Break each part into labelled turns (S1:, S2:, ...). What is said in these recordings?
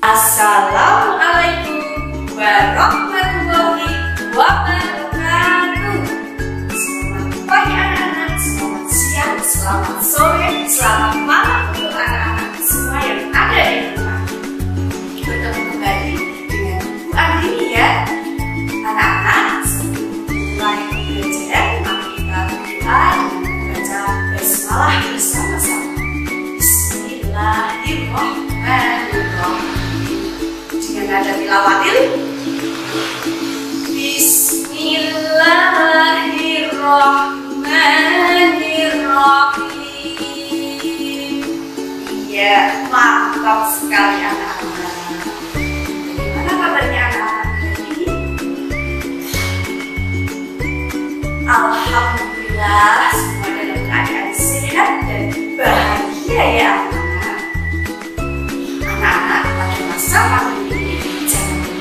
S1: Assalamualaikum warahmatullahi wabarakatuh. Selamat pagi anak-anak, selamat siang, selamat sore, selamat malam untuk anak-anak semua yang ada di rumah. Bertemu kembali dengan Bu Andini ya. Anak-anak, sebelum mulai belajar, mari kita membaca basmalah bersama-sama. Bismillahirrahmanirrahim. Ada tilawatil. Bismillahirrahmanirrahim. Iya, mantap sekali anak-anak. Bagaimana kabarnya anak-anak hari ini? Alhamdulillah, semua dalam keadaan sehat dan bahagia ya anak-anak. Anak-anak pada masa pandemi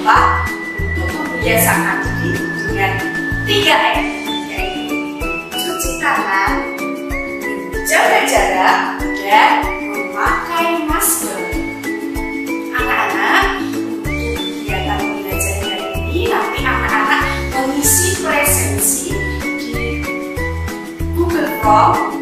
S1: untuk membiasakan diri dengan 3M, yaitu cuci tangan, menjaga jarak, dan memakai masker. Anak-anak, untuk kegiatan belajar hari ini nanti anak-anak mengisi presensi di Google Form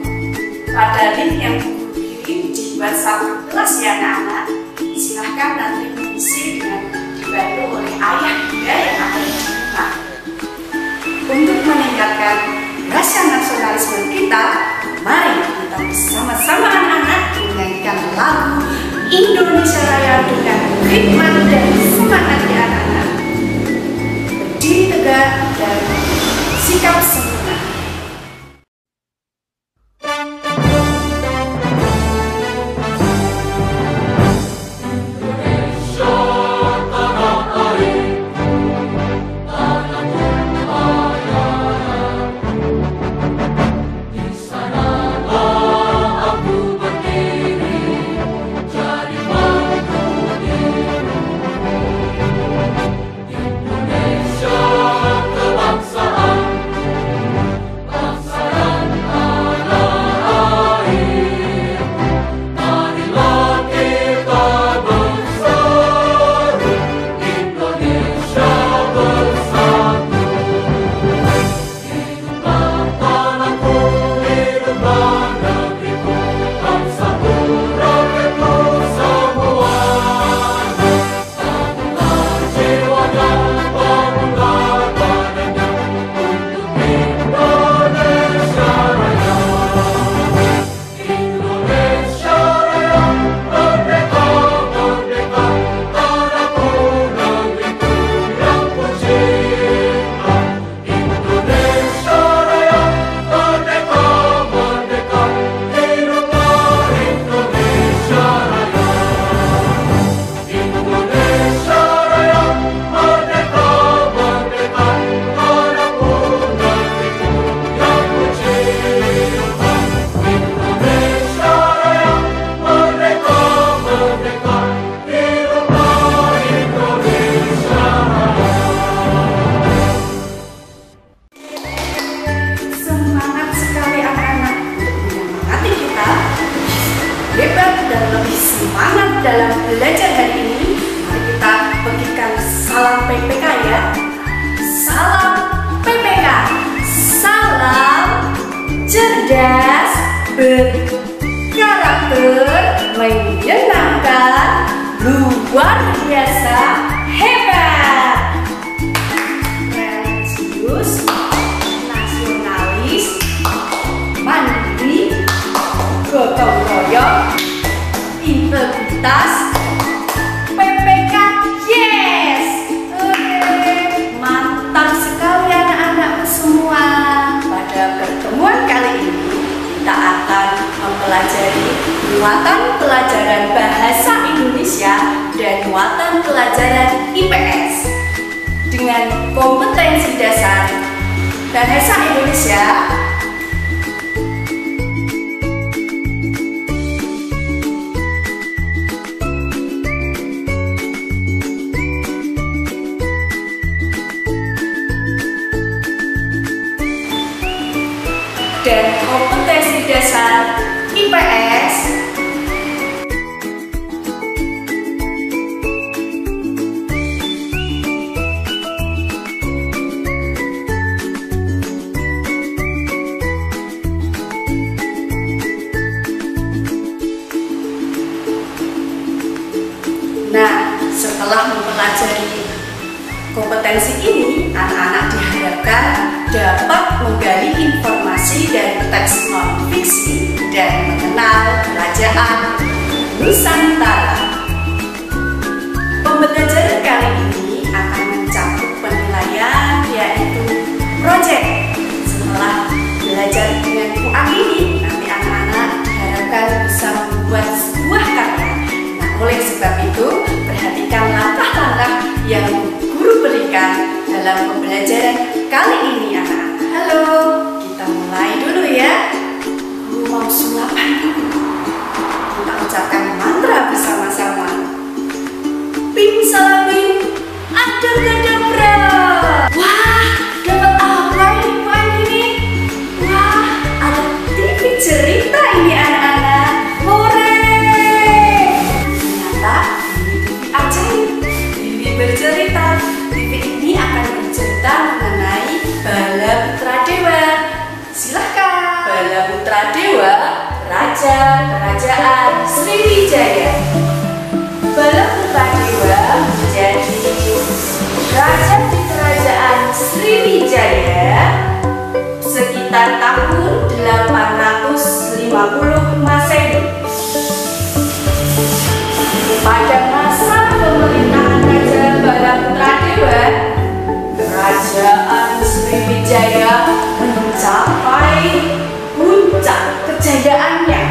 S1: pada link yang guru kirim di WhatsApp kelas ya anak-anak. Silahkan nanti mengisi dengan dibantu oleh ayah bunda yang ada di rumah. Untuk meningkatkan rasa nasionalisme kita, mari kita bersama-sama anak-anak menyanyikan lagu Indonesia Raya dengan hikmat dan semangat ya anak-anak. Berdiri tegak dan sikap sempurna. Semangat dalam belajar hari ini. Mari kita bagikan salam PPK ya. Salam PPK. Salam cerdas, berkarakter, menyenangkan, luar biasa, hebat. Religius, nasionalis, mandiri, gotong royong, integritas, PPK, yes! Mantap sekali anak-anakku semua. Pada pertemuan kali ini kita akan mempelajari muatan pelajaran bahasa Indonesia dan muatan pelajaran IPS dengan kompetensi dasar bahasa Indonesia dan kompetensi dasar IPS Setelah mempelajari kompetensi ini, anak-anak diharapkan dapat menggali informasi dari teks non-fiksi dan mengenal kerajaan Nusantara. Pembelajaran kali ini akan mencakup penilaian, yaitu proyek. Setelah belajar dengan UAM ini, nanti anak-anak diharapkan bisa membuat sebuah karya. Nah, oleh sebab itu, perhatikan langkah-langkah yang guru berikan dalam pembelajaran kali ini, anak-anak. Halo, kita mulai dulu ya. Guru mau sulapan dulu. Kita ucapkan mantra bersama-sama. Bim salamin, adabradabra. Wah, dapat apa ini Puan ini? Wah, ada TV cerita ini anak-anak. Hore! Ternyata ini TV ajaib, TV bercerita. TV ini akan bercerita mengenai Bala Putra Dewa. Silahkan. Bala Putra Dewa, Raja Kerajaan Sriwijaya. Bala Putra Dewa menjadi raja di Kerajaan Sriwijaya sekitar tahun 850 Masehi. Pada masa pemerintahan Raja Bala Putra Dewa, Kerajaan Sriwijaya mencapai puncak kejayaannya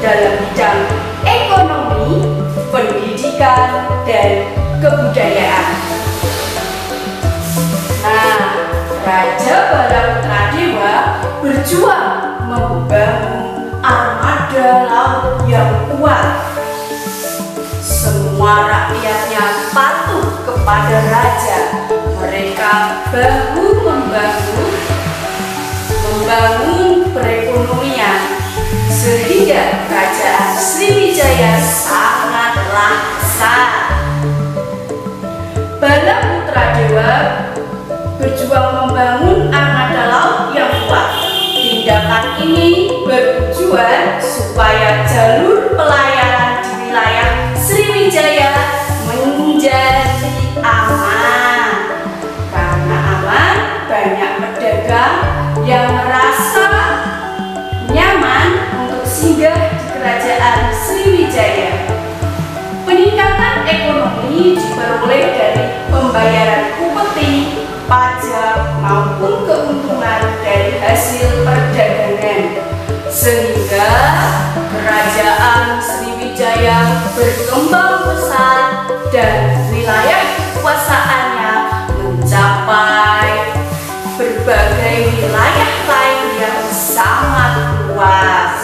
S1: dalam bidang ekonomi, pendidikan, dan kebudayaan. Nah, Raja Bala Putra Dewa berjuang membangun armada laut yang kuat. Semua rakyatnya patuh kepada raja. Mereka bahu-membahu membangun perekonomian sehingga Kerajaan Sriwijaya sangatlah besar. Bala Putra Dewa berjuang membangun armada laut yang kuat. Tindakan ini bertujuan supaya jalur pelayaran di wilayah Sriwijaya menjadi aman. Karena aman, banyak pedagang yang merasa nyaman untuk singgah di Kerajaan Sriwijaya. Peningkatan ekonomi diperoleh dari pembayaran upeti, pajak, maupun keuntungan dari hasil perdagangan, sehingga Kerajaan Sriwijaya berkembang pesat dan wilayah kekuasaannya mencapai berbagai wilayah lain yang sangat luas.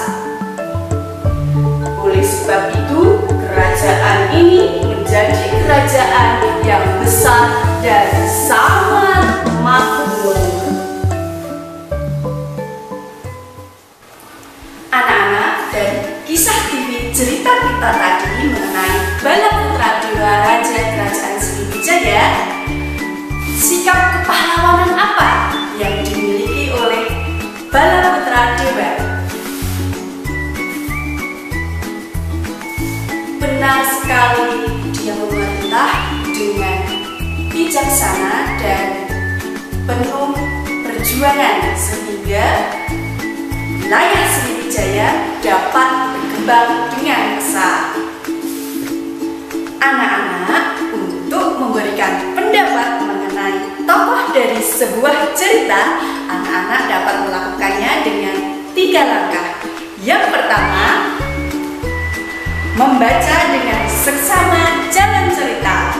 S1: Oleh sebab itu, kerajaan ini menjadi kerajaan yang besar dan sangat makmur. Anak-anak, dan kisah TV cerita kita tadi mengenai Bala Putra Dewa, Raja Kerajaan Sriwijaya, sikap kepahlawanan apa yang dimiliki oleh Bala Putra Dewa? Benar sekali, dia memerintah dengan bijaksana dan penuh perjuangan sehingga wilayah Sriwijaya dapat berkembang dengan pesat. Anak-anak, untuk memberikan pendapat mengenai tokoh dari sebuah cerita, anak-anak dapat melakukannya dengan 3 langkah. Yang pertama, membaca dengan seksama jalan cerita.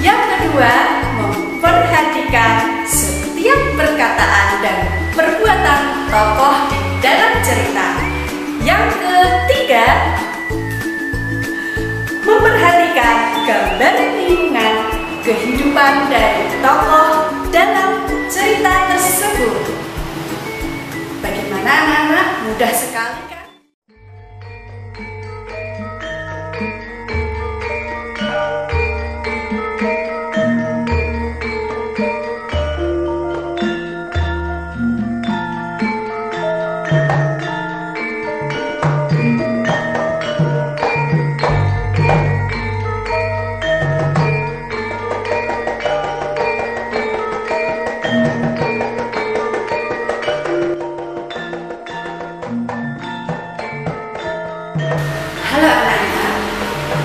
S1: Yang kedua, memperhatikan setiap perkataan dan perbuatan tokoh di dalam cerita. Yang ketiga, memperhatikan gambaran lingkungan kehidupan dari tokoh dalam cerita tersebut. Bagaimana anak-anak? Mudah sekali kan?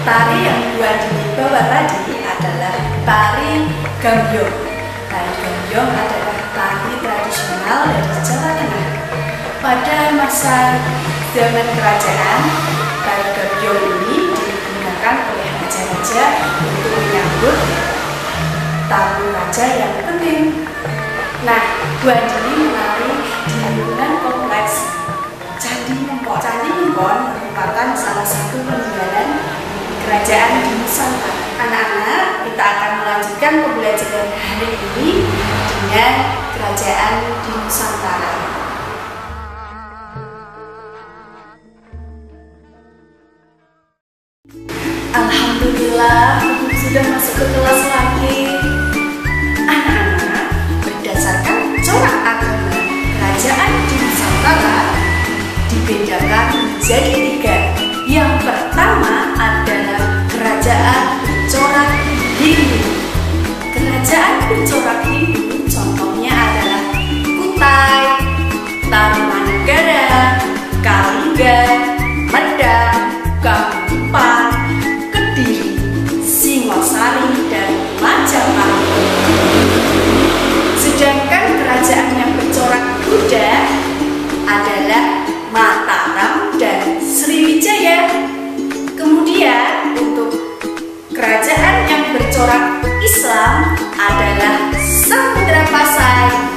S1: Tari yang Bu Andini bawa tadi adalah tari gambyong. Tari gambyong adalah tari tradisional dari Jawa Tengah. Pada masa zaman kerajaan, tari gambyong ini digunakan oleh raja-raja untuk menyambut tamu raja yang penting. Nah, Bu Andini menari di lingkungan kompleks Candi Ngempon. Candi Ngempon merupakan salah satu peninggalan kerajaan di Nusantara. Anak-anak, kita akan melanjutkan pembelajaran hari ini dengan kerajaan di Nusantara. Alhamdulillah, sudah masuk ke kelas lagi. Anak-anak, berdasarkan corak agama kerajaan di Nusantara dibedakan menjadi 3. Yang pertama adalah kerajaan bercorak Hindu. Kerajaan bercorak Hindu contohnya adalah Kutai, Tarumanegara, Kalingga, Medang, Kabupaten, Kediri, Singosari, dan Majapahit. Sedangkan kerajaan yang bercorak Buddha adalah Mataram dan Sriwijaya. Kemudian untuk kerajaan yang bercorak Islam adalah Samudra Pasai,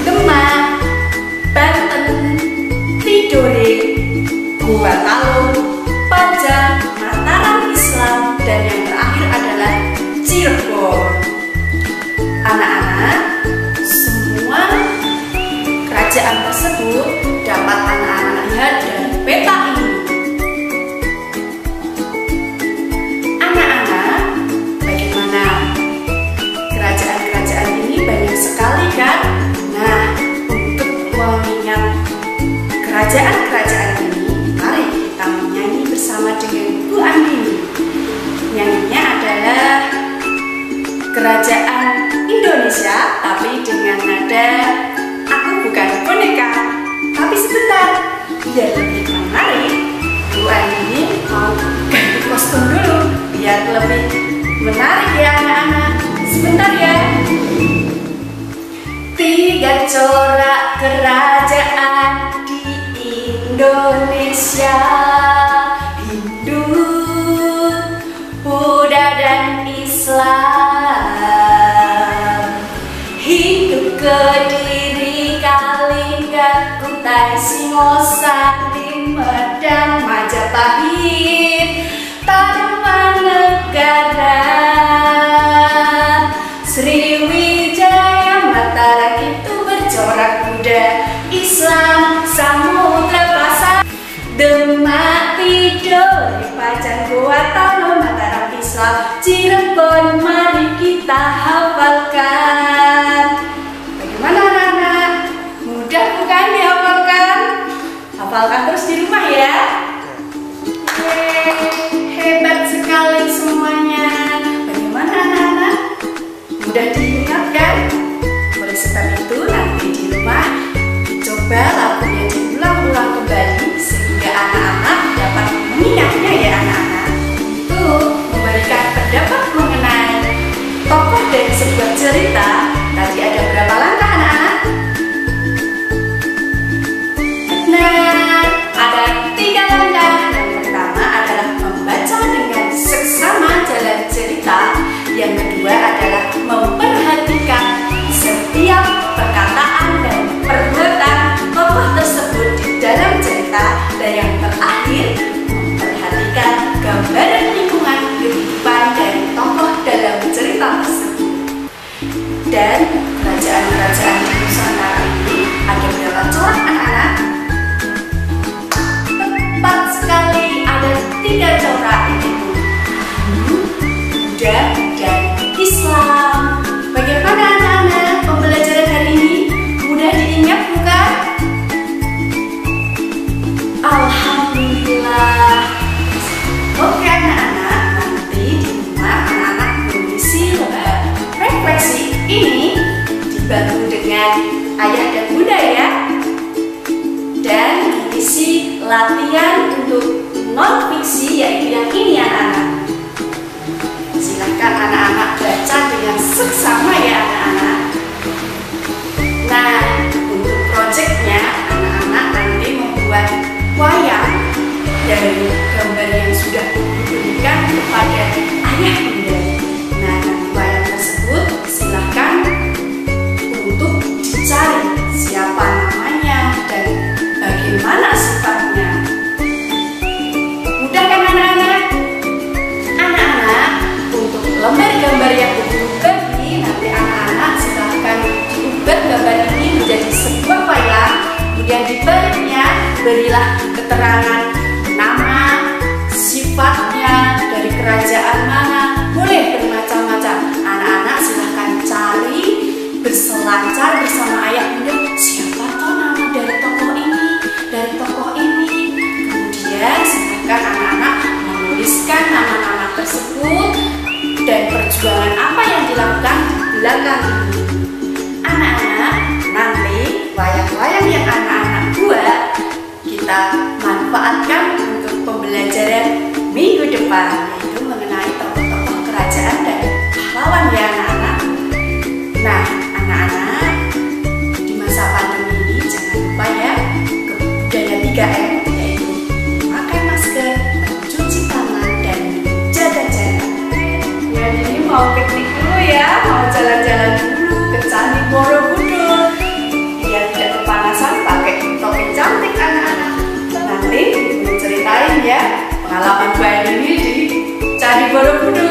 S1: Demak, Banten, Tidore, Gorontalo, Pajang, Mataram Islam, dan yang terakhir adalah Cirebon. Anak-anak, semua kerajaan tersebut dapat anak-anak lihat dari peta ini. Anak-anak, bagaimana? Kerajaan-kerajaan ini banyak sekali kan? Nah, untuk mengingat kerajaan-kerajaan ini, mari kita menyanyi bersama dengan Bu Andini. Nyanyinya adalah Kerajaan Indonesia, tapi dengan nada Aku Bukan Boneka. Tapi sebentar, biar lebih menarik, Bu Andini mau ganti kostum dulu biar lebih menarik ya anak-anak. Sebentar ya. 3 corak kerajaan di Indonesia: Hindu, Buddha, dan Islam. Hindu Kediri, Kalingga, Kutai, Singosari, Medang, Majapahit, Tarumanegara, Sriwijaya, Mataram itu bercorak Buddha. Islam, Samudra Pasai, Demak, Tidore, Pajang, Gorontalo, Mataram Islam, Cirebon, mari kita hafalkan. Bagaimana anak-anak? Mudah bukan dihafalkan? Hafalkan terus di rumah ya. Hebat sekali semuanya. Bagaimana anak-anak? Mudah diingat kan? Oleh sebab itu nanti di rumah coba lagunya diulang-ulang kembali sehingga anak-anak dapat mengingatnya ya anak-anak. Itu memberikan pendapat mengenai tokoh dari sebuah cerita dan perjuangan apa yang dilakukan belakang ini. Anak-anak, nanti wayang-wayang yang anak-anak buat kita manfaatkan untuk pembelajaran minggu depan, yaitu mengenai tokoh-tokoh kerajaan dan pahlawan ya anak-anak. Nah, anak-anak, di masa pandemi ini jangan lupa ya budaya 3M, yaitu memakai masker, mencuci tangan, dan jaga jarak. Ya, ini mau piknik dulu ya, mau jalan-jalan dulu ke Candi Borobudur biar tidak kepanasan pakai topeng cantik anak-anak. Nanti ceritain ya pengalaman Bu Aini di Candi Borobudur.